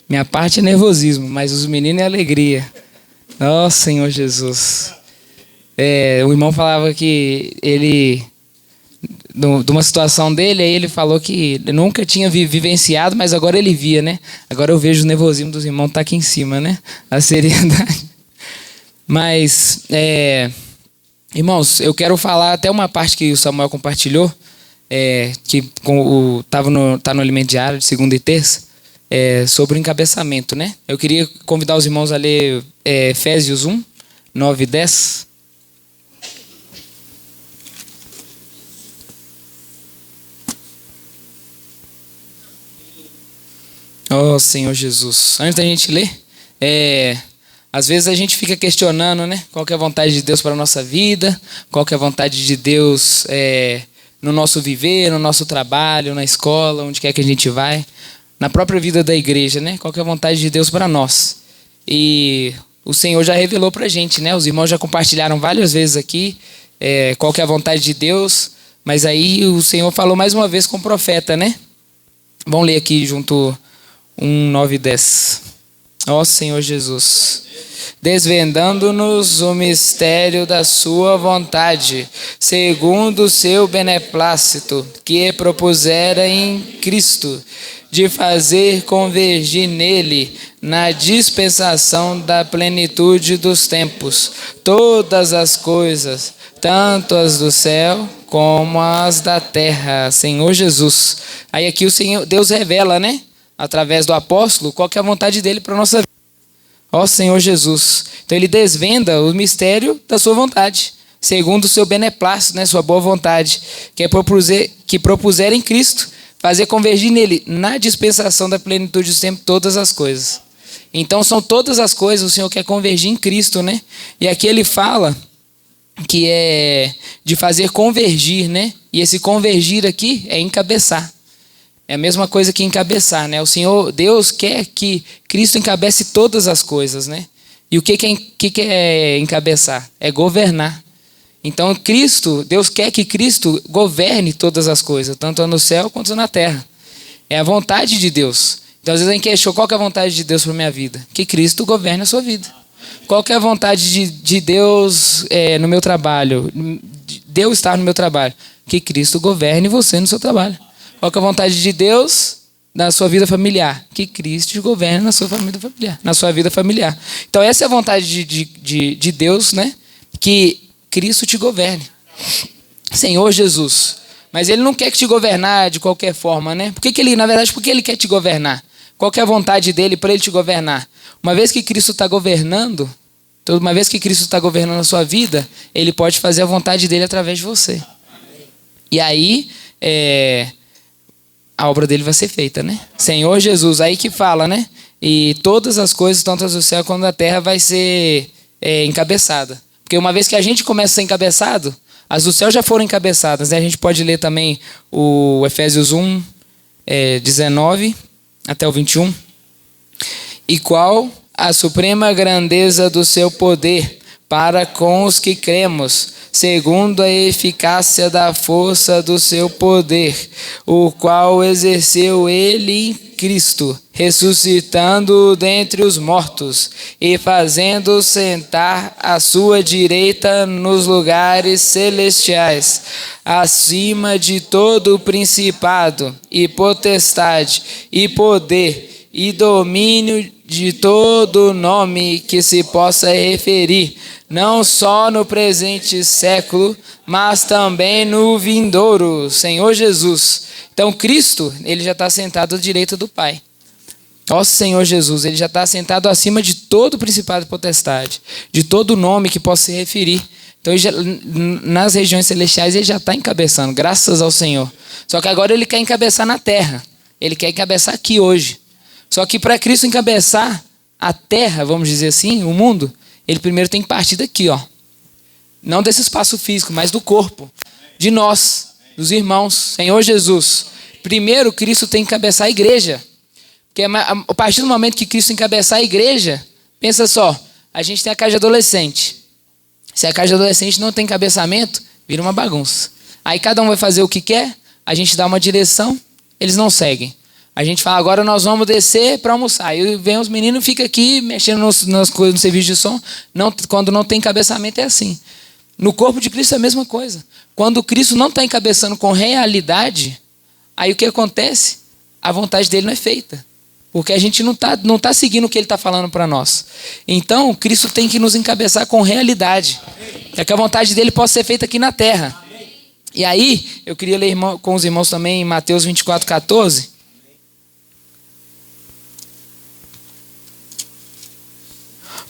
Minha parte é nervosismo, mas os meninos é alegria. Nossa, Senhor Jesus. O irmão falava que ele, de uma situação dele, aí ele falou que nunca tinha vivenciado, mas agora ele via, né? Agora eu vejo o nervosismo dos irmãos tá aqui em cima, né? A seriedade. Mas, irmãos, eu quero falar até uma parte que o Samuel compartilhou, que tá no alimento diário de segunda e terça, sobre o encabeçamento, né? Eu queria convidar os irmãos a ler Efésios 1, 9 e 10. Oh, Senhor Jesus. Antes da gente ler, às vezes a gente fica questionando, né? Qual que é a vontade de Deus para a nossa vida, qual que é a vontade de Deus no nosso viver, no nosso trabalho, na escola, onde quer que a gente vai, na própria vida da igreja, né? Qual que é a vontade de Deus para nós. E o Senhor já revelou para a gente, né? Os irmãos já compartilharam várias vezes aqui qual que é a vontade de Deus, mas aí o Senhor falou mais uma vez com o profeta, né? Vamos ler aqui junto 1, 9 e 10. Ó Senhor Jesus, desvendando-nos o mistério da sua vontade, segundo o seu beneplácito, que propusera em Cristo, de fazer convergir nele, na dispensação da plenitude dos tempos, todas as coisas, tanto as do céu como as da terra. Senhor Jesus. Aí aqui o Senhor, Deus revela, né? Através do apóstolo, qual que é a vontade dele para a nossa vida. Ó Senhor Jesus. Então ele desvenda o mistério da sua vontade, segundo o seu beneplácito, né, sua boa vontade, que propuser em Cristo, fazer convergir nele, na dispensação da plenitude do tempo, todas as coisas. Então são todas as coisas, o Senhor quer convergir em Cristo, né? E aqui ele fala que é de fazer convergir, né? E esse convergir aqui é encabeçar. É a mesma coisa que encabeçar, né? O Senhor, Deus quer que Cristo encabece todas as coisas, né? E o que é encabeçar? É governar. Então Deus quer que Cristo governe todas as coisas, tanto no céu quanto na terra. É a vontade de Deus. Então às vezes a gente questiona qual que é a vontade de Deus para a minha vida? Que Cristo governe a sua vida. Qual que é a vontade de Deus no meu trabalho? Deus estar no meu trabalho. Que Cristo governe você no seu trabalho. Qual que é a vontade de Deus na sua vida familiar? Que Cristo governe na sua família familiar, na sua vida familiar. Então essa é a vontade de Deus, né? Que Cristo te governe. Senhor Jesus. Mas Ele não quer te governar de qualquer forma, né? Por que Ele quer te governar? Qual que é a vontade dele para Ele te governar? Uma vez que Cristo está governando, uma vez que Cristo está governando a sua vida, Ele pode fazer a vontade dele através de você. E aí, a obra dele vai ser feita, né? Senhor Jesus, aí que fala, né? E todas as coisas, tanto as do céu quanto da terra, vai ser encabeçada. Porque uma vez que a gente começa a ser encabeçado, as do céu já foram encabeçadas, né? A gente pode ler também o Efésios 1, 19 até o 21. E qual a suprema grandeza do seu poder para com os que cremos, segundo a eficácia da força do seu poder, o qual exerceu ele em Cristo, ressuscitando-o dentre os mortos e fazendo-o sentar à sua direita nos lugares celestiais, acima de todo principado e potestade e poder e domínio de todo nome que se possa referir, não só no presente século, mas também no vindouro. Senhor Jesus. Então Cristo, Ele já está sentado à direita do Pai. Ó Senhor Jesus, Ele já está sentado acima de todo principado e potestade, de todo nome que possa se referir. Então nas regiões celestiais Ele já está encabeçando, graças ao Senhor. Só que agora Ele quer encabeçar na terra. Ele quer encabeçar aqui hoje. Só que para Cristo encabeçar a terra, vamos dizer assim, o mundo, Ele primeiro tem que partir daqui, ó. Não desse espaço físico, mas do corpo. De nós, dos irmãos. Senhor Jesus. Primeiro, Cristo tem que encabeçar a igreja. Porque a partir do momento que Cristo encabeçar a igreja, pensa só, a gente tem a casa de adolescente. Se a casa de adolescente não tem encabeçamento, vira uma bagunça. Aí cada um vai fazer o que quer, a gente dá uma direção, eles não seguem. A gente fala, agora nós vamos descer para almoçar. E vem os meninos e ficam aqui mexendo nas coisas, no serviço de som. Não, quando não tem encabeçamento é assim. No corpo de Cristo é a mesma coisa. Quando Cristo não está encabeçando com realidade, aí o que acontece? A vontade dele não é feita. Porque a gente não tá seguindo o que ele está falando para nós. Então, Cristo tem que nos encabeçar com realidade. É que a vontade dele possa ser feita aqui na terra. E aí, eu queria ler com os irmãos também em Mateus 24:14.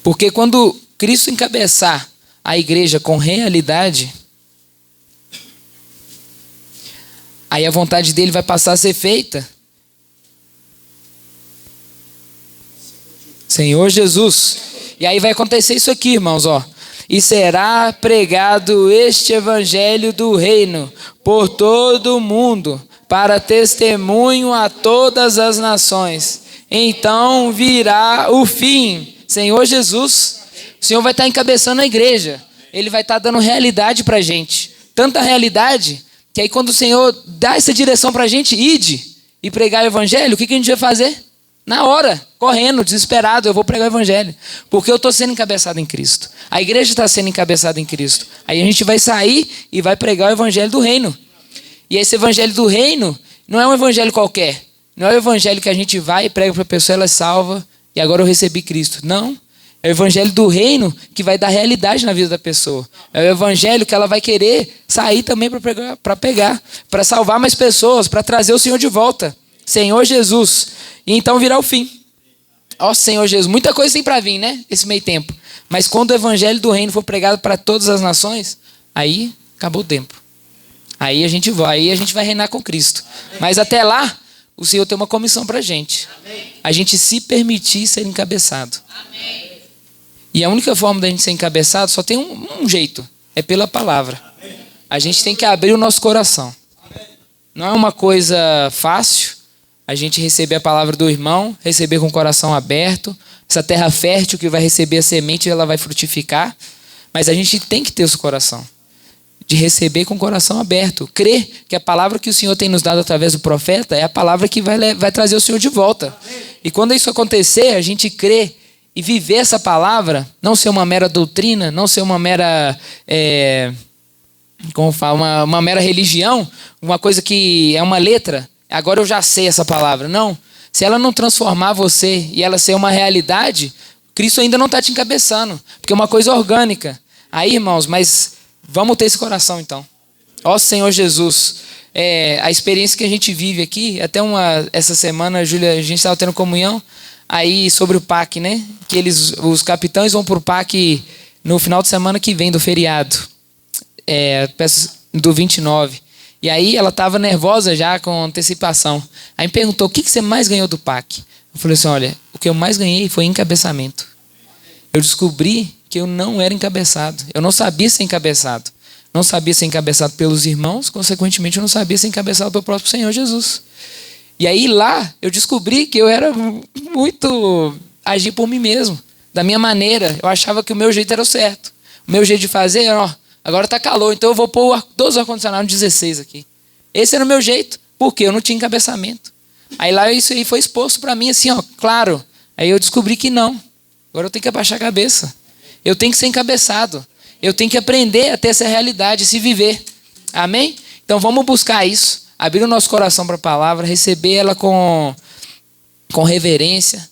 Porque quando Cristo encabeçar a igreja com realidade, aí a vontade dele vai passar a ser feita. Senhor Jesus. E aí vai acontecer isso aqui, irmãos, ó. E será pregado este evangelho do reino por todo o mundo, para testemunho a todas as nações. Então virá o fim. Senhor Jesus, o Senhor vai estar encabeçando a igreja. Ele vai estar dando realidade para a gente. Tanta realidade, que aí quando o Senhor dá essa direção para a gente, ide e pregar o evangelho, o que a gente vai fazer? Na hora, correndo, desesperado, eu vou pregar o evangelho. Porque eu estou sendo encabeçado em Cristo. A igreja está sendo encabeçada em Cristo. Aí a gente vai sair e vai pregar o evangelho do reino. E esse evangelho do reino não é um evangelho qualquer. Não é o evangelho que a gente vai e prega para a pessoa, ela é salva e agora eu recebi Cristo. Não. É o evangelho do reino que vai dar realidade na vida da pessoa. É o evangelho que ela vai querer sair também para pegar, para salvar mais pessoas, para trazer o Senhor de volta. Senhor Jesus. E então virá o fim. Ó Senhor Jesus. Muita coisa tem para vir, né? Esse meio tempo. Mas quando o evangelho do reino for pregado para todas as nações, aí acabou o tempo. Aí a gente vai reinar com Cristo. Mas até lá, o Senhor tem uma comissão para a gente. A gente se permitir ser encabeçado. E a única forma da gente ser encabeçado só tem um jeito. É pela palavra. A gente tem que abrir o nosso coração. Não é uma coisa fácil a gente receber a palavra do irmão, receber com o coração aberto, essa terra fértil que vai receber a semente, ela vai frutificar, mas a gente tem que ter esse coração, de receber com o coração aberto, crer que a palavra que o Senhor tem nos dado através do profeta é a palavra que vai trazer o Senhor de volta. E quando isso acontecer, a gente crê e viver essa palavra, não ser uma mera doutrina, não ser uma mera... como fala, uma mera religião, uma coisa que é uma letra, agora eu já sei essa palavra. Não, se ela não transformar você e ela ser uma realidade, Cristo ainda não está te encabeçando, porque é uma coisa orgânica. Aí, irmãos, mas vamos ter esse coração então. Ó Senhor Jesus, a experiência que a gente vive aqui, até essa semana, Júlia, a gente estava tendo comunhão, aí sobre o PAC, né? Que os capitães vão para o PAC no final de semana que vem do feriado. Do 29. E aí ela estava nervosa já com antecipação. Aí me perguntou, o que você mais ganhou do PAC? Eu falei assim, olha, o que eu mais ganhei foi encabeçamento. Eu descobri que eu não era encabeçado. Eu não sabia ser encabeçado. Não sabia ser encabeçado pelos irmãos, consequentemente eu não sabia ser encabeçado pelo próprio Senhor Jesus. E aí lá eu descobri que eu era muito agir por mim mesmo. Da minha maneira. Eu achava que o meu jeito era o certo. O meu jeito de fazer, agora está calor, então eu vou pôr 12 ar-condicionado no 16 aqui. Esse era o meu jeito. Por quê? Eu não tinha encabeçamento. Aí lá isso aí foi exposto para mim assim, claro. Aí eu descobri que não. Agora eu tenho que abaixar a cabeça. Eu tenho que ser encabeçado. Eu tenho que aprender a ter essa realidade, se viver. Amém? Então vamos buscar isso. Abrir o nosso coração para a palavra, receber ela com reverência.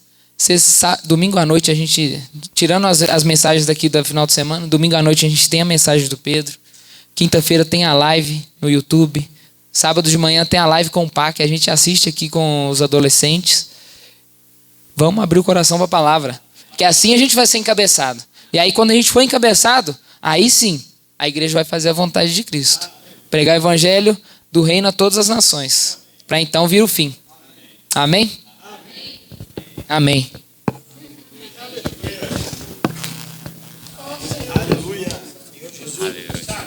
Domingo à noite a gente, tirando as mensagens daqui do final de semana, domingo à noite a gente tem a mensagem do Pedro, quinta-feira tem a live no YouTube, sábado de manhã tem a live com o PAC, a gente assiste aqui com os adolescentes. Vamos abrir o coração para a palavra, que assim a gente vai ser encabeçado. E aí quando a gente for encabeçado, aí sim a igreja vai fazer a vontade de Cristo, pregar o evangelho do reino a todas as nações, para então vir o fim. Amém? Amém. Aleluia.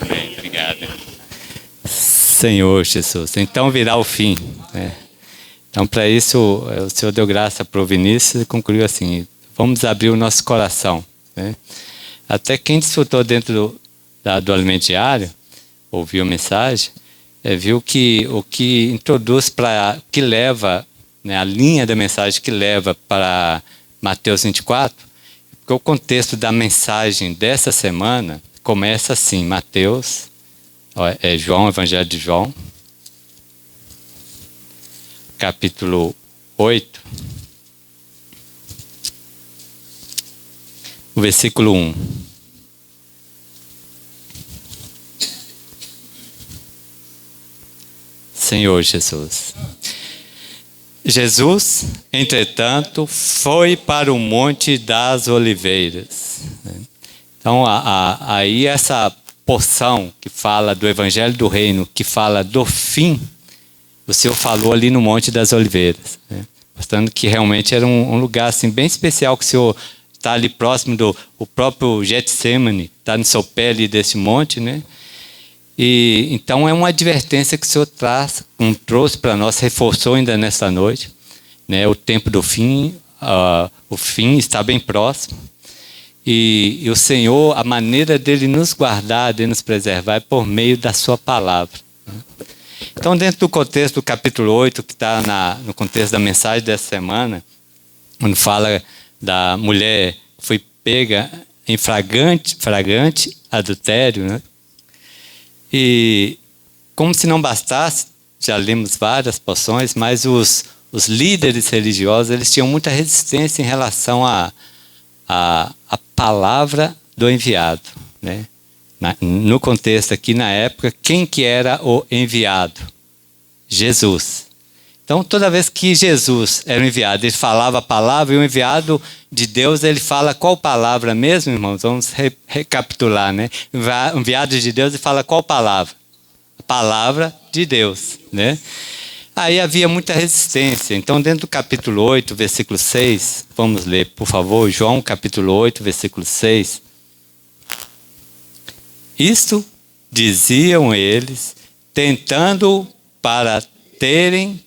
Amém. Obrigado. Senhor Jesus. Então virá o fim. Né? Então, para isso, o Senhor deu graça para o Vinícius e concluiu assim: vamos abrir o nosso coração. Né? Até quem desfrutou dentro do alimento diário, ouviu a mensagem, viu que o que introduz que leva né, a linha da mensagem que leva para Mateus 24, porque o contexto da mensagem dessa semana começa assim, Mateus, João, Evangelho de João, capítulo 8, o versículo 1. Senhor Jesus. Jesus, entretanto, foi para o Monte das Oliveiras. Então, aí essa porção que fala do Evangelho do Reino, que fala do fim, o Senhor falou ali no Monte das Oliveiras, né? Mostrando que realmente era um lugar assim, bem especial, que o Senhor está ali próximo do o próprio Getsemane, está no seu pé ali desse monte, né? E então é uma advertência que o Senhor trouxe para nós, reforçou ainda nesta noite, né? O tempo do fim, o fim está bem próximo. E o Senhor, a maneira dele nos guardar, de nos preservar, é por meio da sua palavra, né? Então, dentro do contexto do capítulo 8, que está no contexto da mensagem dessa semana, quando fala da mulher que foi pega em flagrante adultério, né? E como se não bastasse, já lemos várias porções, mas os líderes religiosos, eles tinham muita resistência em relação à palavra do enviado, né? No contexto aqui, na época, quem que era o enviado? Jesus. Então, toda vez que Jesus era o enviado, ele falava a palavra, e o enviado de Deus, ele fala qual palavra mesmo, irmãos? Vamos recapitular, né? O enviado de Deus, ele fala qual palavra? A palavra de Deus, né? Aí havia muita resistência. Então, dentro do capítulo 8, versículo 6, vamos ler, por favor, João capítulo 8, versículo 6. Isto diziam eles, tentando para terem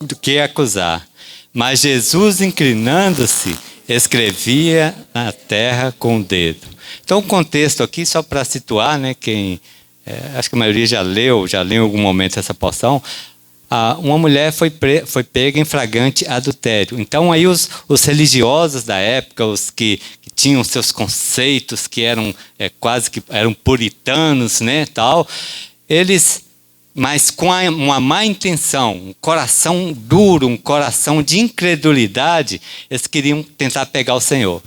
do que acusar. Mas Jesus, inclinando-se, escrevia na terra com o dedo. Então, o contexto aqui, só para situar, né, acho que a maioria já leu em algum momento essa porção, uma mulher foi pega em flagrante adultério. Então, aí os religiosos da época, os que tinham seus conceitos, que eram quase que eram puritanos, né, tal, mas com uma má intenção, um coração duro, um coração de incredulidade, eles queriam tentar pegar o Senhor.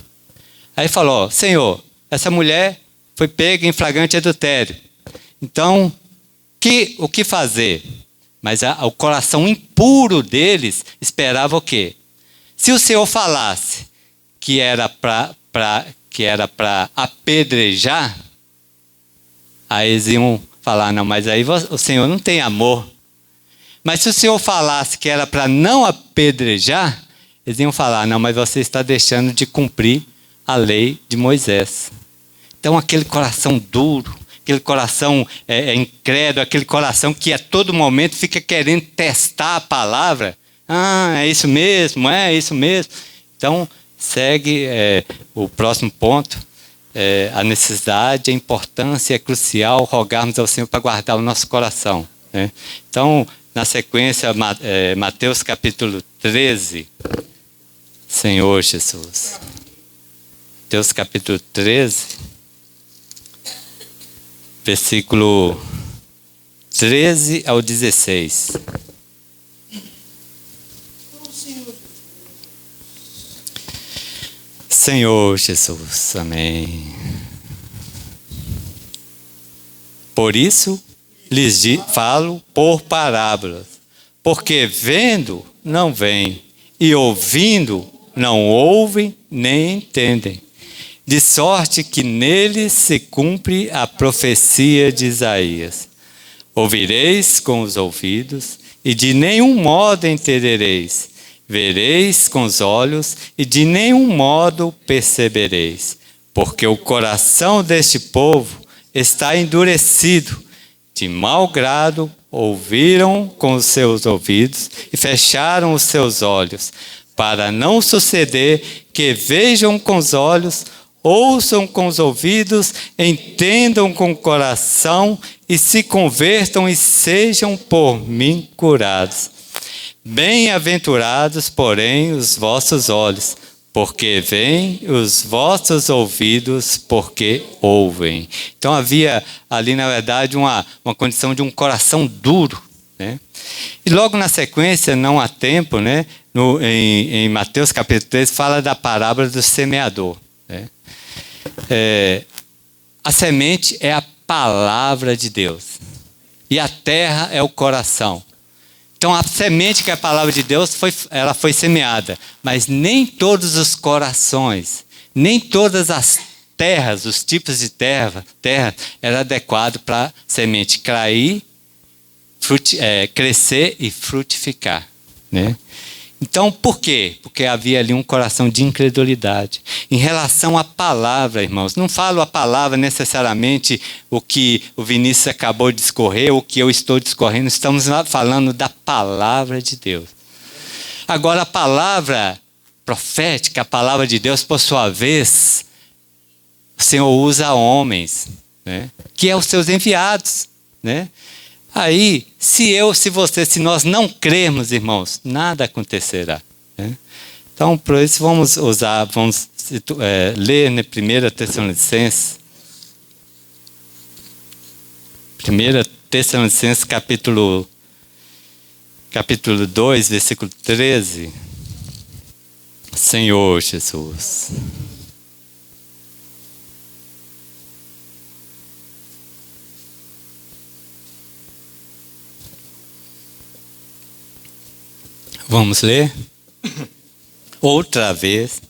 Aí falou: Senhor, essa mulher foi pega em flagrante adultério. Então, o que fazer? Mas o coração impuro deles esperava o quê? Se o Senhor falasse que era para apedrejar, aí eles iam falar: não, mas aí o Senhor não tem amor. Mas se o Senhor falasse que era para não apedrejar, eles iam falar: não, mas você está deixando de cumprir a lei de Moisés. Então, aquele coração duro, aquele coração incrédulo, aquele coração que a todo momento fica querendo testar a palavra. É isso mesmo, é isso mesmo. Então, segue o próximo ponto. A necessidade, a importância é crucial rogarmos ao Senhor para guardar o nosso coração, né? Então, na sequência, Mateus capítulo 13, Senhor Jesus. Mateus capítulo 13, versículo 13 ao 16. Senhor Jesus, amém. Por isso lhes falo por parábolas, porque vendo não veem, e ouvindo não ouvem nem entendem, de sorte que neles se cumpre a profecia de Isaías. Ouvireis com os ouvidos, e de nenhum modo entendereis. Vereis com os olhos, e de nenhum modo percebereis. Porque o coração deste povo está endurecido. De mau grado ouviram com os seus ouvidos, e fecharam os seus olhos, para não suceder que vejam com os olhos, ouçam com os ouvidos, entendam com o coração, e se convertam e sejam por mim curados. Bem-aventurados, porém, os vossos olhos, porque veem, os vossos ouvidos, porque ouvem. Então havia ali, na verdade, uma condição de um coração duro, né? E logo na sequência, não há tempo, né? Em Mateus capítulo 13, fala da parábola do semeador, né? A semente é a palavra de Deus. E a terra é o coração. Então a semente, que é a palavra de Deus, ela foi semeada. Mas nem todos os corações, nem todas as terras, os tipos de terra era adequado para a semente cair, crescer e frutificar, né? Então, por quê? Porque havia ali um coração de incredulidade. Em relação à palavra, irmãos, não falo a palavra necessariamente o que o Vinícius acabou de discorrer, o que eu estou discorrendo, estamos falando da palavra de Deus. Agora, a palavra profética, a palavra de Deus, por sua vez, o Senhor usa homens, né? Que é os seus enviados, né? Aí, se nós não crermos, irmãos, nada acontecerá, né? Então, por isso vamos ler, né, 1 Tessalonicenses. 1 Tessalonicenses capítulo 2, versículo 13. Senhor Jesus. Vamos ler? Outra vez.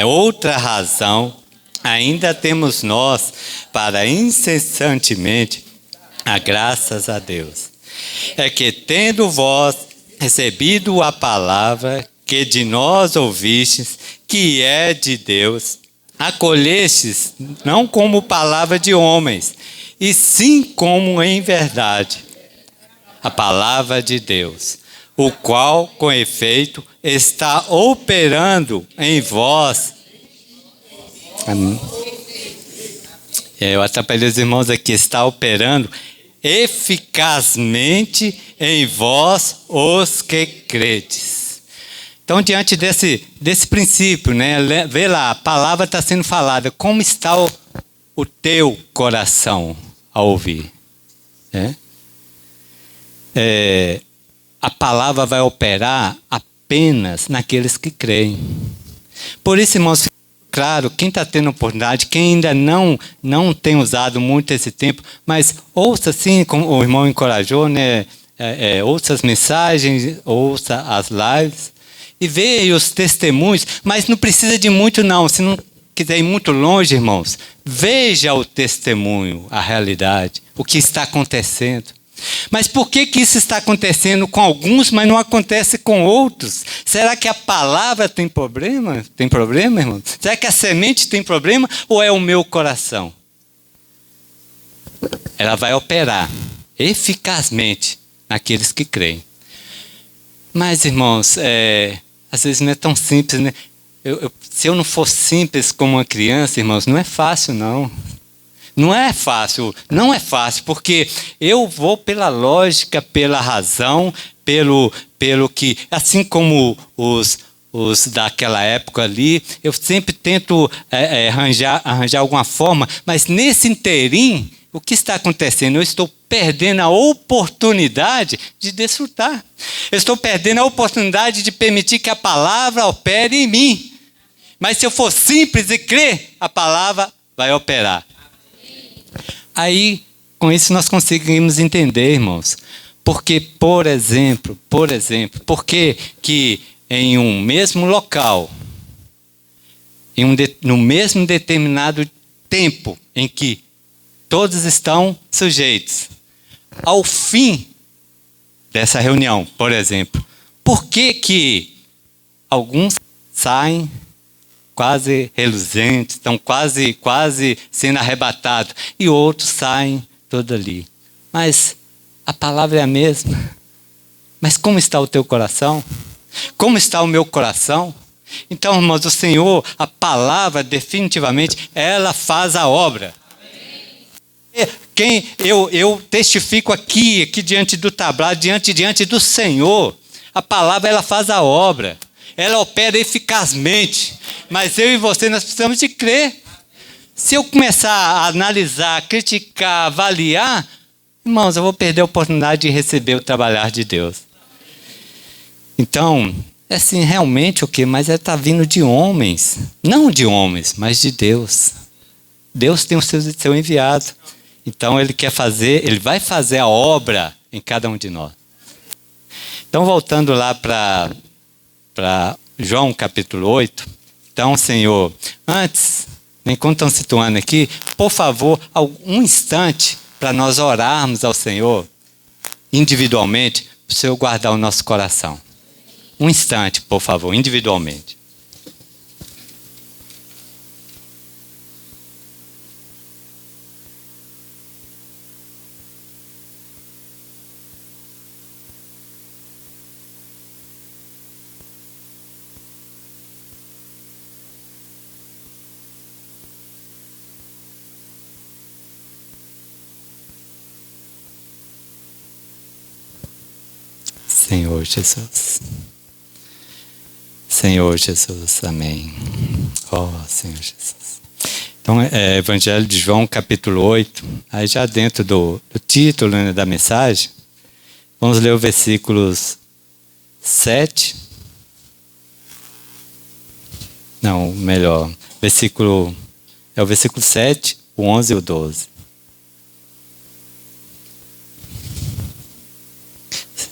Outra razão. Ainda temos nós para incessantemente dar graças a Deus. É que tendo vós recebido a palavra que de nós ouvistes, que é de Deus, acolhestes não como palavra de homens, e sim como em verdade a palavra de Deus, o qual, com efeito, está operando em vós. Amém. Eu atrapalhei os irmãos aqui. Está operando eficazmente em vós os que credes. Então, diante desse princípio, né? Vê lá, a palavra está sendo falada. Como está o teu coração ao ouvir? Né? A palavra vai operar apenas naqueles que creem. Por isso, irmãos, claro, quem está tendo oportunidade, quem ainda não tem usado muito esse tempo, mas ouça assim, como o irmão encorajou, né? Ouça as mensagens, ouça as lives e veja os testemunhos, mas não precisa de muito não, se não quiser ir muito longe, irmãos, veja o testemunho, a realidade, o que está acontecendo. Mas por que isso está acontecendo com alguns, mas não acontece com outros? Será que a palavra tem problema? Tem problema, irmão? Será que a semente tem problema ou é o meu coração? Ela vai operar eficazmente naqueles que creem. Mas, irmãos, às vezes não é tão simples, né? Se eu não for simples como uma criança, irmãos, não é fácil, não. Não é fácil, porque eu vou pela lógica, pela razão, pelo que, assim como os daquela época ali, eu sempre tento arranjar alguma forma, mas nesse inteirinho, o que está acontecendo? Eu estou perdendo a oportunidade de desfrutar. Eu estou perdendo a oportunidade de permitir que a palavra opere em mim. Mas se eu for simples e crer, a palavra vai operar. Aí, com isso nós conseguimos entender, irmãos, porque, por exemplo, porque que em um mesmo local, no mesmo determinado tempo em que todos estão sujeitos, ao fim dessa reunião, por exemplo, por que alguns saem quase reluzentes, estão quase sendo arrebatados, e outros saem todos ali? Mas a palavra é a mesma. Mas como está o teu coração? Como está o meu coração? Então, irmãos, o Senhor, a palavra definitivamente, ela faz a obra. Eu testifico aqui diante do tablado, diante do Senhor, A palavra, ela faz a obra. Ela opera eficazmente. Mas eu e você, nós precisamos de crer. Se eu começar a analisar, criticar, avaliar, irmãos, eu vou perder a oportunidade de receber o trabalhar de Deus. Então, é assim, realmente o quê? Mas está vindo de homens. Não de homens, mas de Deus. Deus tem o seu enviado. Então, Ele quer fazer, Ele vai fazer a obra em cada um de nós. Então, voltando lá para João capítulo 8. Então, Senhor, antes, enquanto estão situando aqui, por favor, um instante para nós orarmos ao Senhor, individualmente, para o Senhor guardar o nosso coração. Um instante, por favor, individualmente. Senhor Jesus. Senhor Jesus, amém. Ó Senhor Jesus. Então, Evangelho de João, capítulo 8, aí já dentro do título, né, da mensagem, vamos ler o versículos 7. Não, melhor, o versículo 7, o 11 e o 12.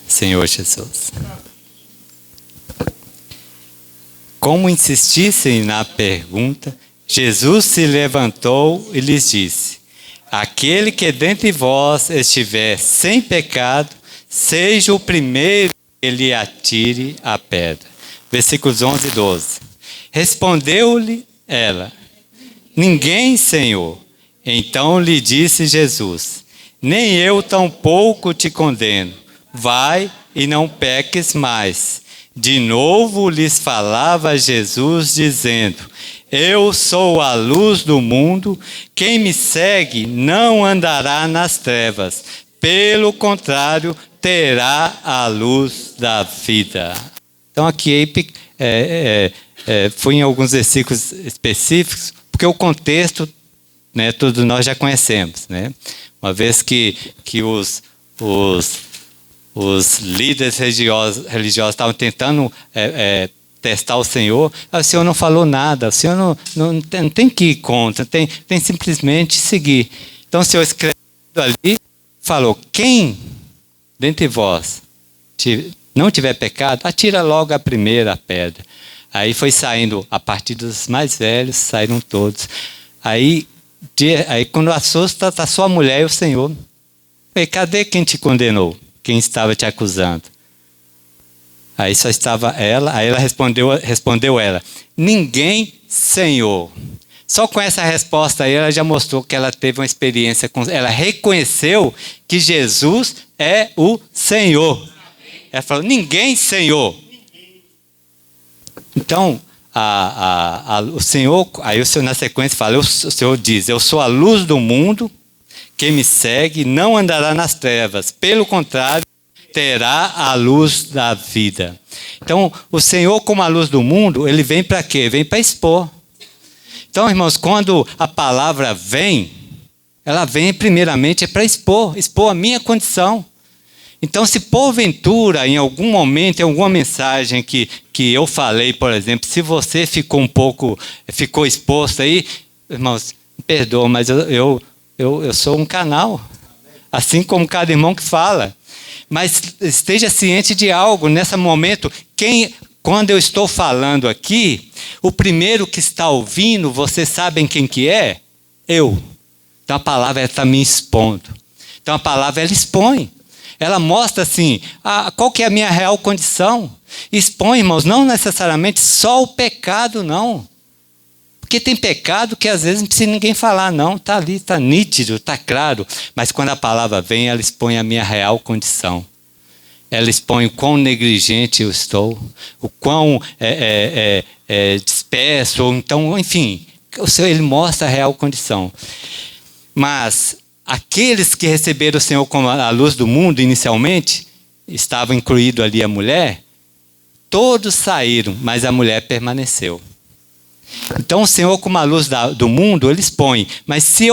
Senhor Jesus. Como insistissem na pergunta, Jesus se levantou e lhes disse: aquele que dentre vós estiver sem pecado, seja o primeiro que lhe atire a pedra. Versículos 11 e 12. Respondeu-lhe ela: ninguém, Senhor. Então lhe disse Jesus: nem eu tampouco te condeno. Vai e não peques mais. De novo lhes falava Jesus, dizendo: eu sou a luz do mundo, quem me segue não andará nas trevas, pelo contrário, terá a luz da vida. Então aqui foi em alguns versículos específicos, porque o contexto, né, todos nós já conhecemos, né? Uma vez que os líderes religiosos estavam tentando testar o Senhor não falou nada, o Senhor não tem que ir contra, tem simplesmente seguir. Então o Senhor escrevendo ali, falou: quem dentre vós não tiver pecado, atira logo a primeira pedra. Aí foi saindo, a partir dos mais velhos, saíram todos. Aí quando assusta, está só a mulher e o Senhor. E cadê quem te condenou? Quem estava te acusando? Aí só estava ela. Aí ela respondeu ela: ninguém, Senhor. Só com essa resposta aí ela já mostrou que ela teve uma experiência ela reconheceu que Jesus é o Senhor. Ela falou: ninguém, Senhor. Então o Senhor, aí o Senhor na sequência fala, o Senhor diz: eu sou a luz do mundo. Quem me segue não andará nas trevas, pelo contrário, terá a luz da vida. Então, o Senhor, como a luz do mundo, ele vem para quê? Vem para expor. Então, irmãos, quando a palavra vem, ela vem primeiramente para expor a minha condição. Então, se porventura, em algum momento, em alguma mensagem que eu falei, por exemplo, se você ficou exposto aí, irmãos, me perdoa, mas eu sou um canal, assim como cada irmão que fala. Mas esteja ciente de algo, nesse momento, quando eu estou falando aqui, o primeiro que está ouvindo, vocês sabem quem que é? Eu. Então a palavra está me expondo. Então a palavra ela expõe. Ela mostra assim, qual que é a minha real condição. Expõe, irmãos, não necessariamente só o pecado, não. Porque tem pecado que às vezes não precisa ninguém falar, não. Está ali, está nítido, está claro. Mas quando a palavra vem, ela expõe a minha real condição. Ela expõe o quão negligente eu estou, o quão disperso, ou então, enfim, o Senhor, ele mostra a real condição. Mas aqueles que receberam o Senhor como a luz do mundo inicialmente, estava incluído ali a mulher, Todos saíram, mas a mulher permaneceu. Então o Senhor, como a luz do mundo, Ele expõe. Mas se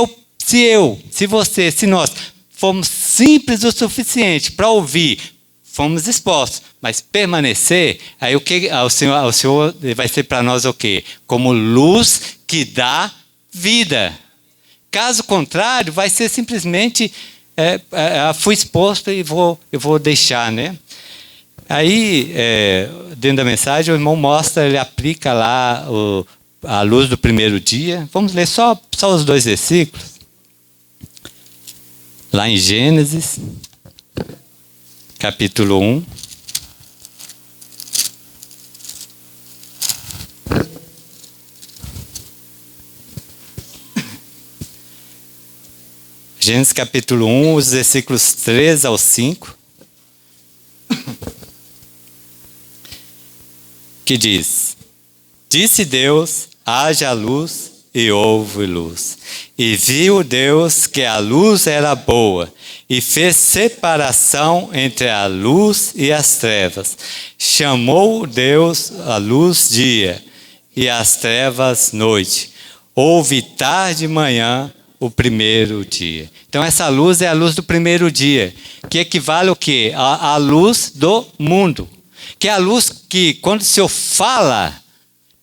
você, se nós formos simples o suficiente para ouvir, fomos expostos, mas permanecer, aí o Senhor vai ser para nós o quê? Como luz que dá vida. Caso contrário, vai ser simplesmente, fui exposto e vou deixar, né? Aí, dentro da mensagem, o irmão mostra, ele aplica lá a luz do primeiro dia. Vamos ler só os 2 versículos. Lá em Gênesis, capítulo 1. Gênesis capítulo 1, os versículos 3 ao 5. Que diz: Disse Deus, haja luz, e houve luz. E viu Deus que a luz era boa, e fez separação entre a luz e as trevas. Chamou Deus a luz dia, e as trevas noite. Houve tarde e manhã o primeiro dia. Então essa luz é a luz do primeiro dia, que equivale ao quê? A luz do mundo. Que é a luz que, quando o Senhor fala,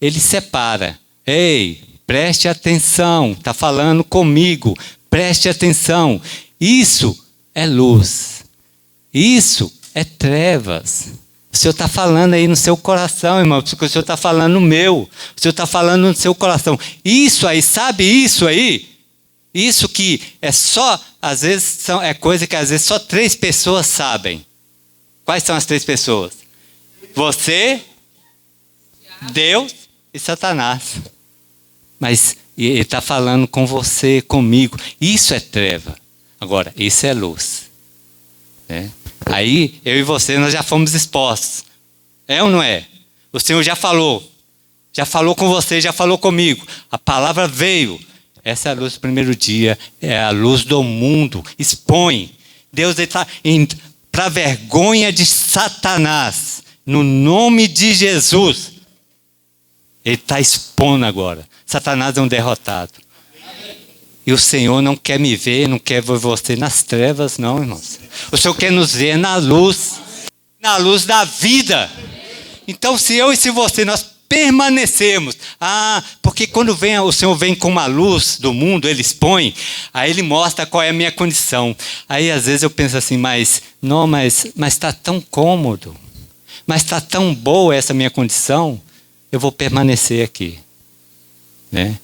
Ele separa. Ei, preste atenção, está falando comigo, preste atenção. Isso é luz. Isso é trevas. O Senhor está falando aí no seu coração, irmão, porque o Senhor está falando no meu. O Senhor está falando no seu coração. Isso aí, sabe isso aí? Isso que é só, às vezes, é coisa que às vezes só 3 pessoas sabem. Quais são as 3 pessoas? Você, Deus e Satanás. Mas Ele está falando com você, comigo. Isso é treva. Agora, isso é luz. Né? Aí, eu e você, nós já fomos expostos. É ou não é? O Senhor já falou com você, já falou comigo. A palavra veio. Essa é a luz do primeiro dia, é a luz do mundo. Expõe. Deus está para vergonha de Satanás. No nome de Jesus. Ele está expondo agora. Satanás é um derrotado. E o Senhor não quer me ver, não quer ver você nas trevas, não, irmãos. O Senhor quer nos ver na luz da vida. Então, se eu e se você, nós permanecemos. Porque quando o Senhor vem com uma luz do mundo, Ele expõe, aí Ele mostra qual é a minha condição. Aí, às vezes, eu penso assim, mas está tão cômodo. Mas está tão boa essa minha condição, eu vou permanecer aqui. Né?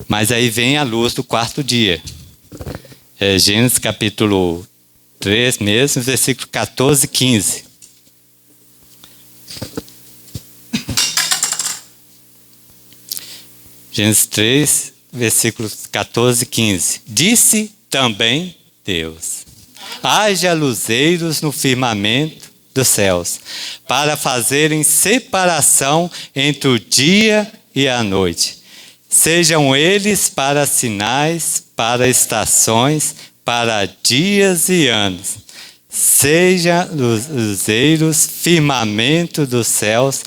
Mas aí vem a luz do 4º dia. Gênesis capítulo 3 mesmo, versículo 14 e 15. Gênesis 3, versículos 14 e 15. Disse também Deus: haja luzeiros no firmamento dos céus, para fazerem separação entre o dia e a noite. Sejam eles para sinais, para estações, para dias e anos. Seja luzeiros, firmamento dos céus,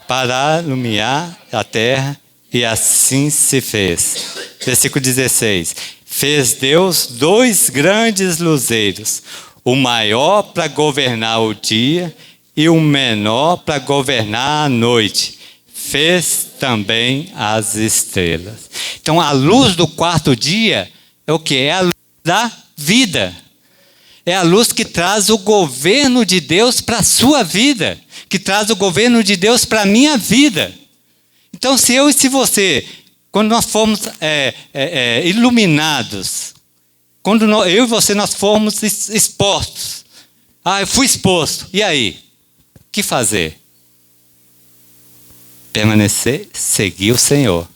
para iluminar a terra, e assim se fez. Versículo 16. Fez Deus 2 grandes luzeiros, o maior para governar o dia e o menor para governar a noite. Fez também as estrelas. Então a luz do 4º dia é o que? É a luz da vida. É a luz que traz o governo de Deus para a sua vida, que traz o governo de Deus para a minha vida. Então, se eu e se você, quando nós formos iluminados, quando eu e você nós formos expostos, eu fui exposto, e aí? O que fazer? Permanecer, seguir o Senhor.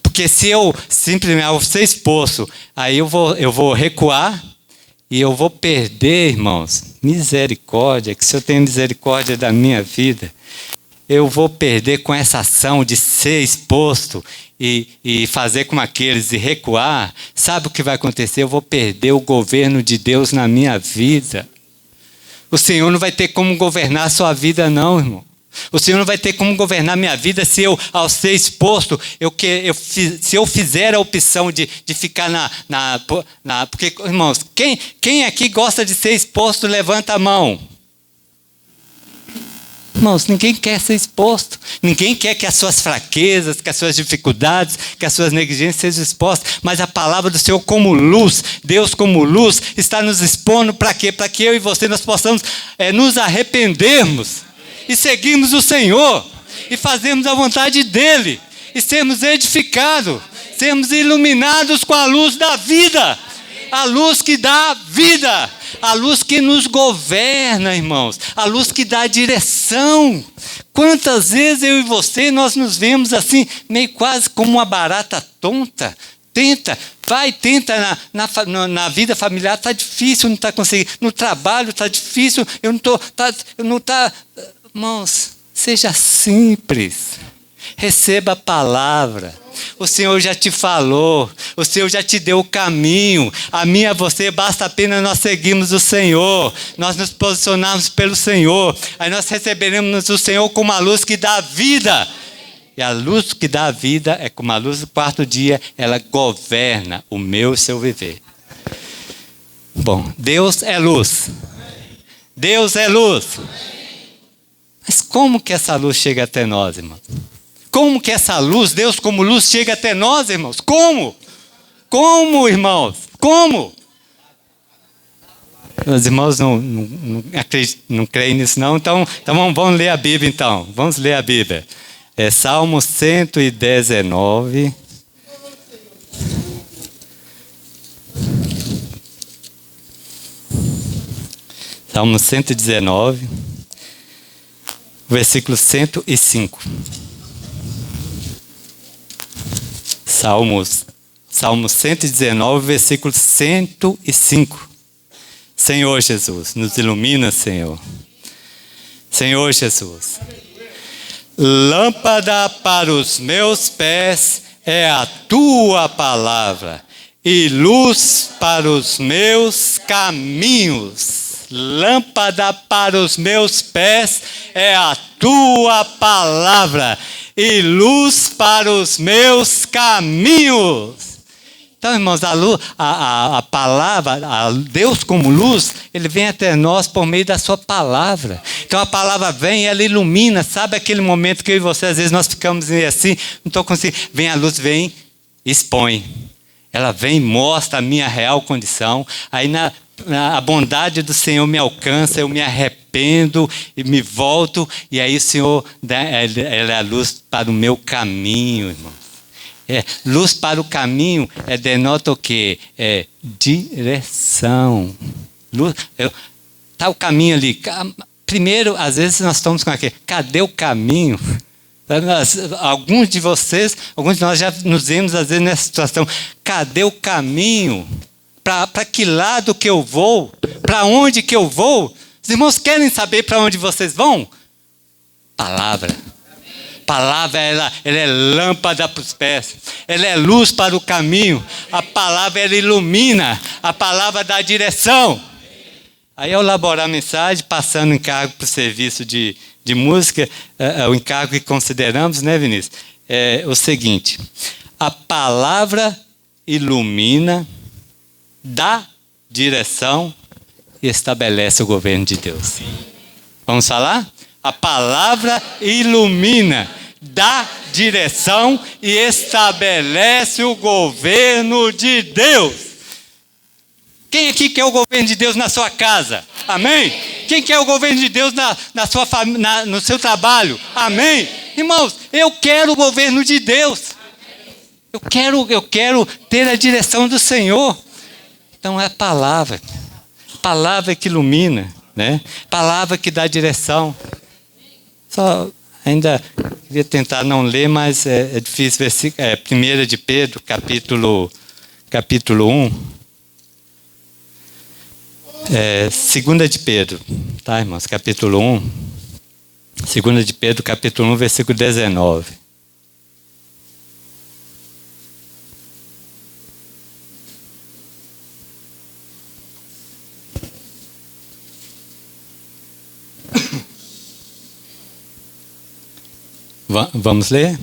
Porque se eu simplesmente ser exposto, aí eu vou recuar e eu vou perder, irmãos, misericórdia, que o Senhor tenha misericórdia da minha vida. Eu vou perder com essa ação de ser exposto e fazer como aqueles e recuar. Sabe o que vai acontecer? Eu vou perder o governo de Deus na minha vida. O Senhor não vai ter como governar a sua vida, não, irmão. O Senhor não vai ter como governar minha vida se eu, ao ser exposto, se eu fizer a opção de ficar porque, irmãos, quem aqui gosta de ser exposto, levanta a mão. Irmãos, ninguém quer ser exposto. Ninguém quer que as suas fraquezas, que as suas dificuldades, que as suas negligências sejam expostas. Mas a palavra do Senhor como luz, Deus como luz, está nos expondo para quê? Para que eu e você nós possamos nos arrependermos e seguirmos o Senhor e fazermos a vontade dEle e sermos edificados, sermos iluminados com a luz da vida. A luz que dá vida, a luz que nos governa, irmãos, a luz que dá direção. Quantas vezes eu e você, nós nos vemos assim, meio quase como uma barata tonta. Tenta na vida familiar, está difícil, não está conseguindo. No trabalho está difícil, eu não estou. Irmãos, seja simples. Receba a palavra. O Senhor já te falou, o Senhor já te deu o caminho. A mim e a você basta apenas nós seguirmos o Senhor, nós nos posicionarmos pelo Senhor, aí nós receberemos o Senhor como a luz que dá vida. E a luz que dá vida é como a luz do quarto dia, ela governa o meu e o seu viver. Bom, Deus é luz. Deus é luz. Mas como que essa luz chega até nós, irmãos? Como que essa luz, Deus como luz, chega até nós, irmãos? Como? Como, irmãos? Como? Os irmãos não creem nisso, não? Então vamos ler a Bíblia, então. Vamos ler a Bíblia. Salmo 119. Salmo 119, versículo 105. Salmo 119, versículo 105. Senhor Jesus, nos ilumina, Senhor. Senhor Jesus. Lâmpada para os meus pés é a tua palavra e luz para os meus caminhos. Lâmpada para os meus pés é a tua palavra e luz para os meus caminhos. Então, irmãos, a palavra, Deus como luz, Ele vem até nós por meio da sua palavra. Então a palavra vem e ela ilumina. Sabe aquele momento que eu e você, às vezes nós ficamos assim, não estou conseguindo. Vem a luz, vem, expõe. Ela vem e mostra a minha real condição. Aí a bondade do Senhor me alcança, eu me arrependo e me volto. E aí o Senhor, ela é a luz para o meu caminho, irmão. Luz para o caminho denota o quê? Direção. Está o caminho ali. Primeiro, às vezes nós estamos com aquele, cadê o caminho? Alguns de nós já nos vemos às vezes nessa situação. Cadê o caminho? Para que lado que eu vou? Para onde que eu vou? Os irmãos querem saber para onde vocês vão? Palavra. Palavra, ela é lâmpada para os pés, ela é luz para o caminho, a palavra ela ilumina, a palavra dá direção. Aí ao elaborar a mensagem, passando o encargo para o serviço de música, o encargo que consideramos, né, Vinícius? É o seguinte: a palavra ilumina, dá direção e estabelece o governo de Deus. Vamos falar? A palavra ilumina, dá direção e estabelece o governo de Deus. Quem aqui quer o governo de Deus na sua casa? Amém? Quem quer o governo de Deus no seu trabalho? Amém? Irmãos, eu quero o governo de Deus. Eu quero ter a direção do Senhor. Então é a palavra que ilumina, né? Palavra que dá direção. Só ainda queria tentar não ler, mas é difícil. Versículo, 1 de Pedro, capítulo 1. 2 de Pedro, tá, irmãos? Capítulo 1. 2 de Pedro, capítulo 1, versículo 19. Vamos ler?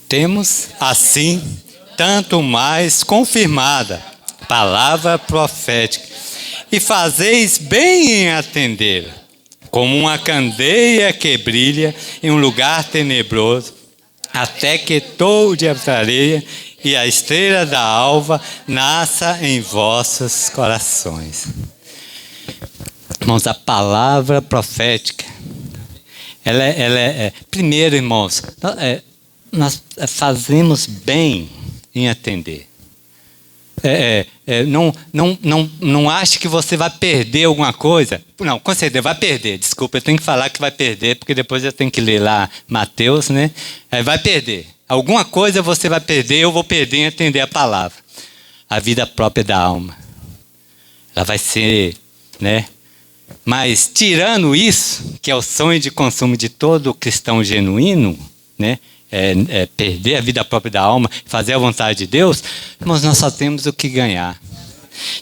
Temos, assim, tanto mais confirmada palavra profética, e fazeis bem em atendê-la, como uma candeia que brilha em um lugar tenebroso, até que todo a clareia e a estrela da alva nasça em vossos corações. Irmãos, a palavra profética, ela é primeiro, irmãos, nós fazemos bem em atender. Não ache que você vai perder alguma coisa. Não, com certeza vai perder. Desculpa, eu tenho que falar que vai perder, porque depois eu tenho que ler lá Mateus, né? Vai perder. Alguma coisa você vai perder, eu vou perder em atender a palavra. A vida própria da alma. Ela vai ser, né? Mas tirando isso, que é o sonho de consumo de todo cristão genuíno, né? Perder a vida própria da alma, fazer a vontade de Deus, mas nós só temos o que ganhar.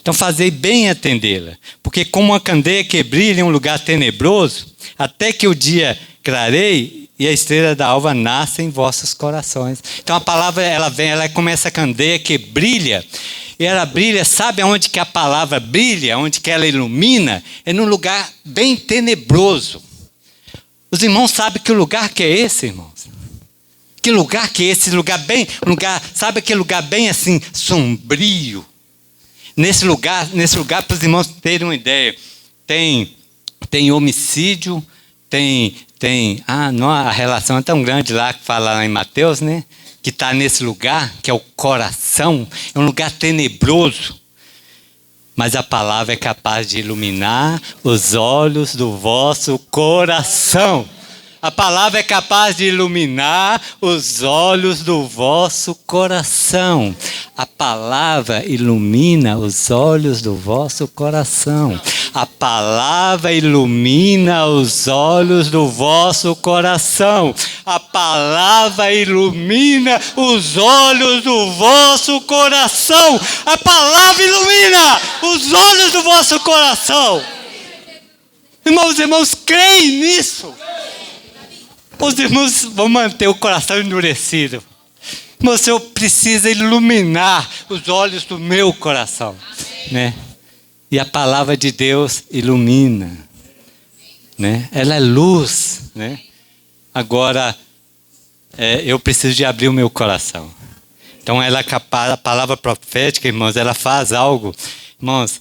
Então fazei bem atendê-la, porque como uma candeia que brilha em um lugar tenebroso, até que o dia clareie e a estrela da alva nasça em vossos corações. Então a palavra, ela vem, ela é como essa candeia que brilha, e ela brilha, sabe aonde que a palavra brilha, onde que ela ilumina? É num lugar bem tenebroso. Os irmãos sabem que lugar que é esse, irmãos? Que lugar que é esse? Sabe aquele lugar bem assim, sombrio? Nesse lugar, para os irmãos terem uma ideia, tem homicídio, a relação é tão grande lá, que fala lá em Mateus, né? Que está nesse lugar, que é o coração, é um lugar tenebroso. Mas a palavra é capaz de iluminar os olhos do vosso coração. A palavra é capaz de iluminar os olhos do vosso coração. A palavra ilumina os olhos do vosso coração. A palavra ilumina os olhos do vosso coração. A palavra ilumina os olhos do vosso coração. A palavra ilumina os olhos do vosso coração. Irmãos, creem nisso. Os irmãos vão manter o coração endurecido. Mas o Senhor precisa iluminar os olhos do meu coração, né? E a palavra de Deus ilumina, né? Ela é luz, né? Agora, eu preciso de abrir o meu coração. Então, ela é capaz, a palavra profética, irmãos, ela faz algo. Irmãos,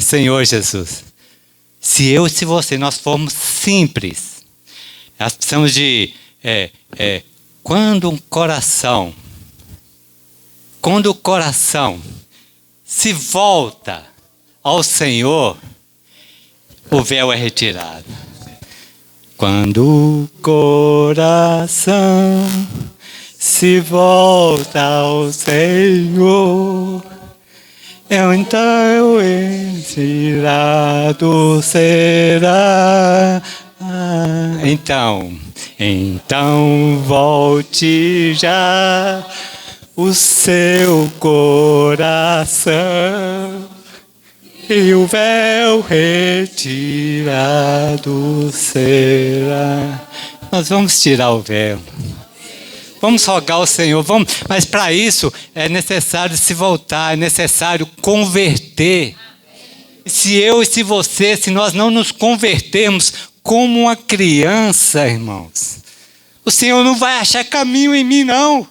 Senhor Jesus, se eu e se você, nós formos simples, nós precisamos de... quando o coração se volta ao Senhor, o véu é retirado. Quando o coração se volta ao Senhor, então retirado será. Então volte já o seu coração e o véu retirado será. Nós vamos tirar o véu. Vamos rogar ao Senhor, mas para isso é necessário se voltar, é necessário converter. Se eu e se você, se nós não nos convertermos como uma criança, irmãos, o Senhor não vai achar caminho em mim, não.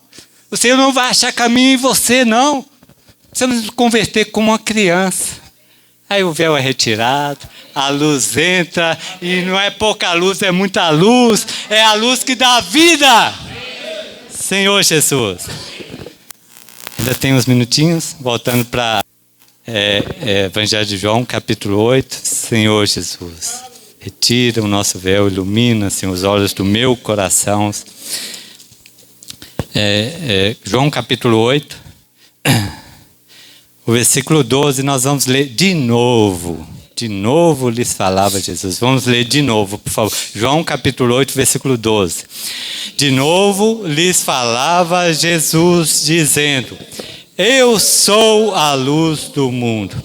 O Senhor não vai achar caminho em você, não. Precisamos nos converter como uma criança. Aí o véu é retirado, a luz entra, e não é pouca luz, é muita luz, é a luz que dá vida. Senhor Jesus. Ainda tem uns minutinhos, voltando para Evangelho de João, capítulo 8. Senhor Jesus, retira o nosso véu, ilumina, Senhor, os olhos do meu coração. João capítulo 8, o versículo 12, nós vamos ler de novo. De novo lhes falava Jesus. Vamos ler de novo, por favor. João capítulo 8, versículo 12. De novo lhes falava Jesus, dizendo: Eu sou a luz do mundo.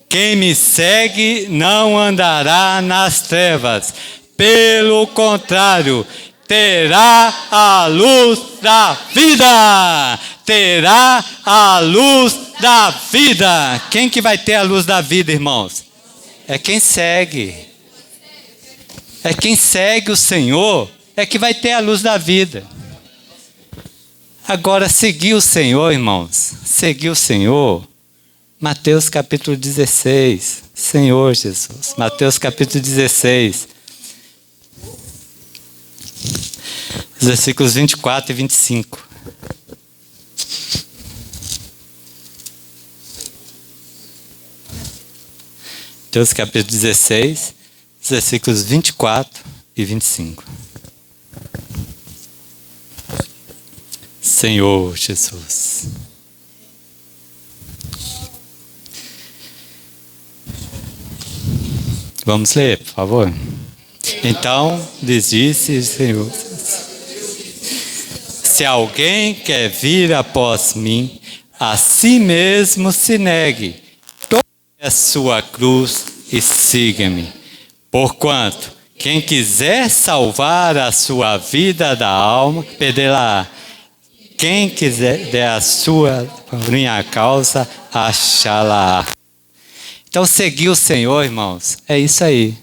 Quem me segue não andará nas trevas, Pelo contrário, terá a luz da vida. Terá a luz da vida. Quem que vai ter a luz da vida, irmãos? É quem segue. É quem segue o Senhor, é que vai ter a luz da vida. Agora, seguir o Senhor, irmãos, seguir o Senhor, Mateus capítulo 16, Senhor Jesus, Mateus capítulo 16, versículos 24 e 25. Mateus capítulo 16, versículos 24 e 25. Senhor Jesus. Vamos ler, por favor. Então lhes disse o Senhor: se alguém quer vir após mim, a si mesmo se negue, tome a sua cruz e siga-me. Porquanto, quem quiser salvar a sua vida da alma, perderá. Quem quiser der a sua minha causa, achá-la. Então, seguir o Senhor, irmãos, é isso aí.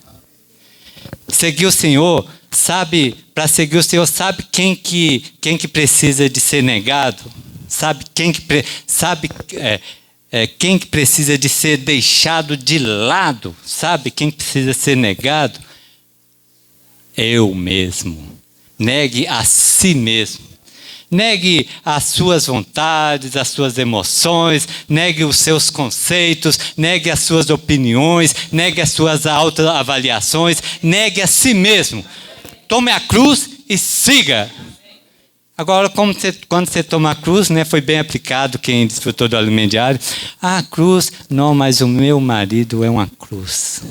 Seguir o Senhor, sabe, para seguir o Senhor, sabe quem que precisa de ser negado? Sabe quem que quem que precisa de ser deixado de lado? Sabe quem precisa ser negado? Eu mesmo. Negue a si mesmo. Negue as suas vontades, as suas emoções, negue os seus conceitos, negue as suas opiniões, negue as suas autoavaliações, negue a si mesmo. Tome a cruz e siga. Agora, quando você toma a cruz, né, foi bem aplicado quem desfrutou do alimento diário. A cruz, não, mas o meu marido é uma cruz.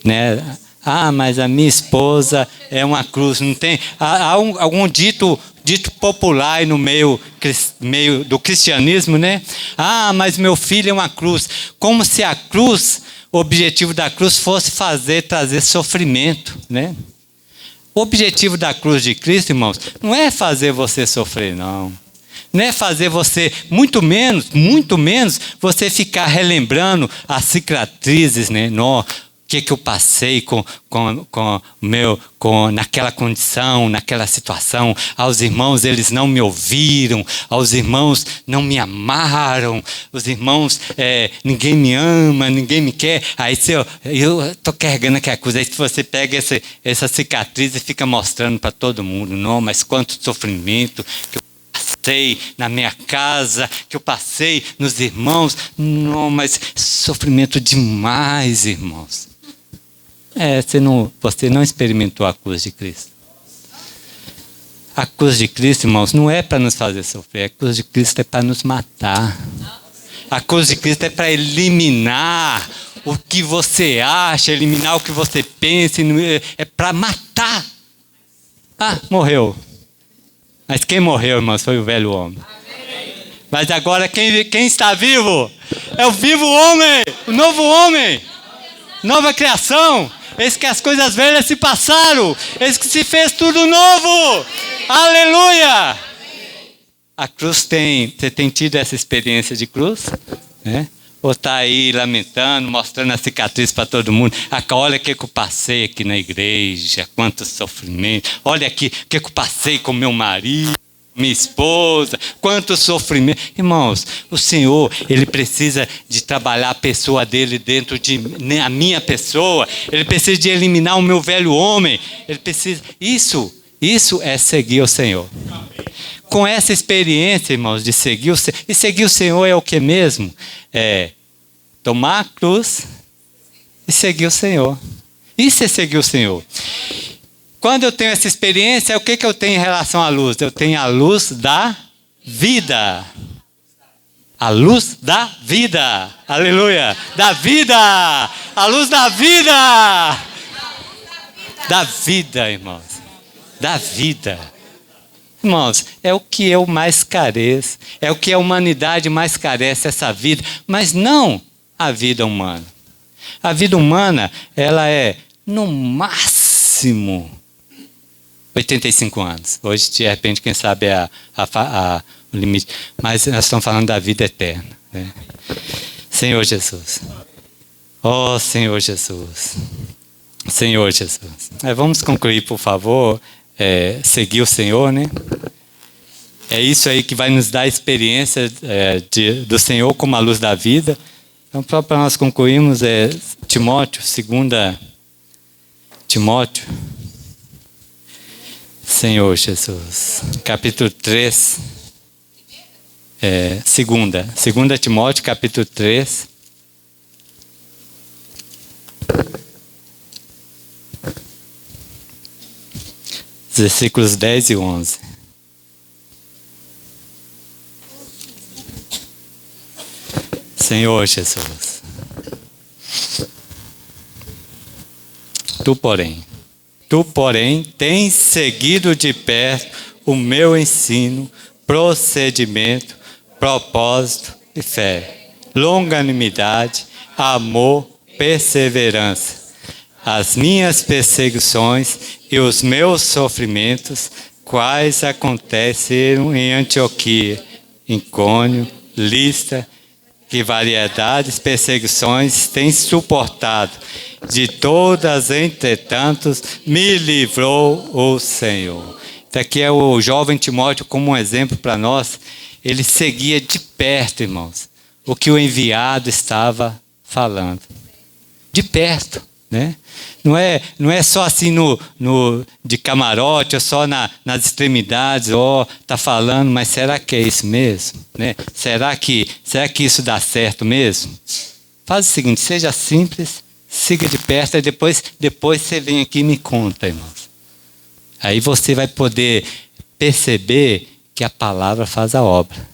Né? Ah, mas a minha esposa é uma cruz. Não tem? Há algum dito popular no meio do cristianismo, né? Ah, mas meu filho é uma cruz. Como se a cruz, o objetivo da cruz fosse trazer sofrimento, né? O objetivo da cruz de Cristo, irmãos, não é fazer você sofrer, não. Não é fazer você, muito menos, você ficar relembrando as cicatrizes, né? O que eu passei naquela condição, naquela situação. Aos irmãos, eles não me ouviram. Aos irmãos, não me amaram. Os irmãos, ninguém me ama, ninguém me quer. Aí eu estou carregando aquela coisa. Aí você pega essa cicatriz e fica mostrando para todo mundo. Não, mas quanto sofrimento que eu passei na minha casa, que eu passei nos irmãos. Não, mas sofrimento demais, irmãos. Você não experimentou a cruz de Cristo. A cruz de Cristo, irmãos, não é para nos fazer sofrer. A cruz de Cristo é para nos matar. A cruz de Cristo é para eliminar o que você acha, eliminar o que você pensa. É para matar. Ah, morreu. Mas quem morreu, irmãos, foi o velho homem. Mas agora quem está vivo? É o vivo homem, o novo homem. Nova criação. Eis que as coisas velhas se passaram. Eis que se fez tudo novo. Aleluia! A cruz você tem tido essa experiência de cruz? Né? Ou está aí lamentando, mostrando a cicatriz para todo mundo? Olha o que eu passei aqui na igreja, quanto sofrimento. Olha aqui o que eu passei com meu marido, minha esposa, quanto sofrimento. Irmãos, o Senhor, Ele precisa de trabalhar a pessoa dele dentro de a minha pessoa. Ele precisa de eliminar o meu velho homem. Ele precisa. Isso é seguir o Senhor. Com essa experiência, irmãos, de seguir o Senhor. E seguir o Senhor é o que mesmo? É tomar a cruz e seguir o Senhor. Isso é seguir o Senhor. Quando eu tenho essa experiência, o que eu tenho em relação à luz? Eu tenho a luz da vida. A luz da vida. Aleluia. Da vida. A luz da vida. Da vida, irmãos. Da vida. Irmãos, é o que eu mais careço. É o que a humanidade mais carece, essa vida. Mas não a vida humana. A vida humana, ela é, no máximo, máximo 85 anos. Hoje, de repente, quem sabe é o limite. Mas nós estamos falando da vida eterna. Né? Senhor Jesus. Oh, Senhor Jesus. Senhor Jesus. Vamos concluir, por favor. Seguir o Senhor, né? É isso aí que vai nos dar a experiência do Senhor como a luz da vida. Então, para nós concluirmos, Timóteo, 2 Timóteo, Senhor Jesus, capítulo 3, 2 Timóteo, capítulo 3, versículos 10 e 11. Senhor Jesus, Tu, porém, tens seguido de perto o meu ensino, procedimento, propósito e fé, longanimidade, amor, perseverança, as minhas perseguições e os meus sofrimentos, quais aconteceram em Antioquia, Icônio, Listra, que variedades, perseguições tens suportado. De todas, entretanto, me livrou o Senhor. Então aqui é o jovem Timóteo como um exemplo para nós. Ele seguia de perto, irmãos, o que o enviado estava falando. De perto, né? Não é só assim de camarote, ou só nas extremidades, está falando, mas será que é isso mesmo? Né? Será que isso dá certo mesmo? Faz o seguinte, seja simples, siga de perto, e depois você vem aqui e me conta, irmãos. Aí você vai poder perceber que a palavra faz a obra.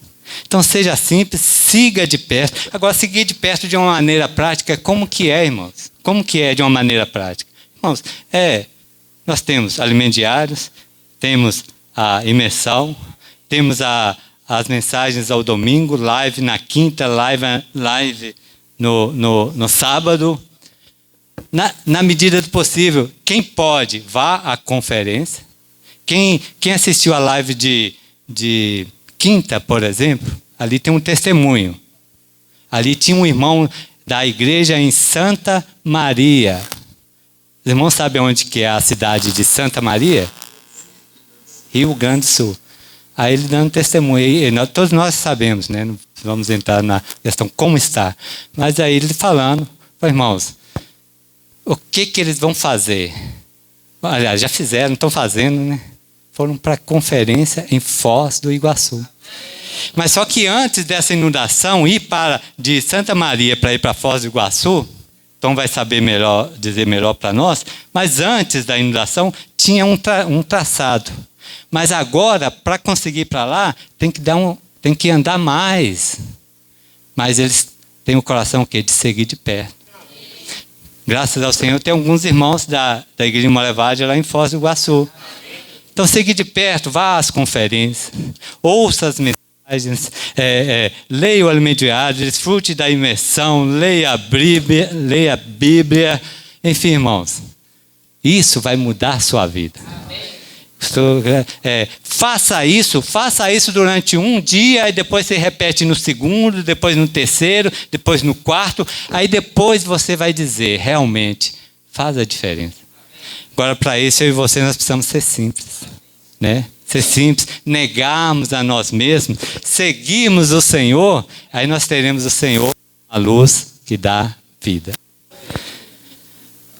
Então seja simples, siga de perto. Agora, seguir de perto de uma maneira prática, como que é, irmãos? Como que é de uma maneira prática? Irmãos, nós temos alimentos diários, temos a imersão, temos as mensagens ao domingo, live na quinta, live no sábado. Na medida do possível, quem pode, vá à conferência. Quem assistiu a live de quinta, por exemplo, ali tem um testemunho. Ali tinha um irmão da igreja em Santa Maria. Os irmãos sabem onde que é a cidade de Santa Maria? Rio Grande do Sul. Aí ele dando testemunho. Todos nós sabemos, né? Não vamos entrar na questão como está. Mas aí ele falando, irmãos, o que eles vão fazer? Aliás, já fizeram, estão fazendo, né? Foram para a conferência em Foz do Iguaçu. Mas só que antes dessa inundação, ir de Santa Maria para ir para Foz do Iguaçu, Tom vai saber dizer melhor para nós, mas antes da inundação tinha um traçado. Mas agora, para conseguir ir para lá, tem que andar mais. Mas eles têm o coração o quê? De seguir de perto. Graças ao Senhor, tem alguns irmãos da Igreja Molevade lá em Foz do Iguaçu. Então, seguir de perto, vá às conferências, ouça as mensagens, leia o alimento diário, desfrute da imersão, leia a Bíblia. Enfim, irmãos, isso vai mudar a sua vida. Faça isso durante um dia, e depois você repete no segundo, depois no terceiro, depois no quarto, aí depois você vai dizer, realmente, faz a diferença. Agora, para isso, eu e você, nós precisamos ser simples, né? Ser simples, negarmos a nós mesmos, seguirmos o Senhor, aí nós teremos o Senhor, a luz que dá vida.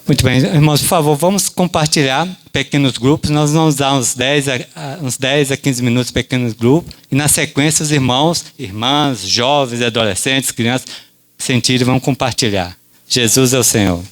Muito bem, irmãos, por favor, vamos compartilhar pequenos grupos. Nós vamos dar uns 10 a 15 minutos pequenos grupos, e na sequência os irmãos, irmãs, jovens, adolescentes, crianças, sentirem e vão compartilhar. Jesus é o Senhor.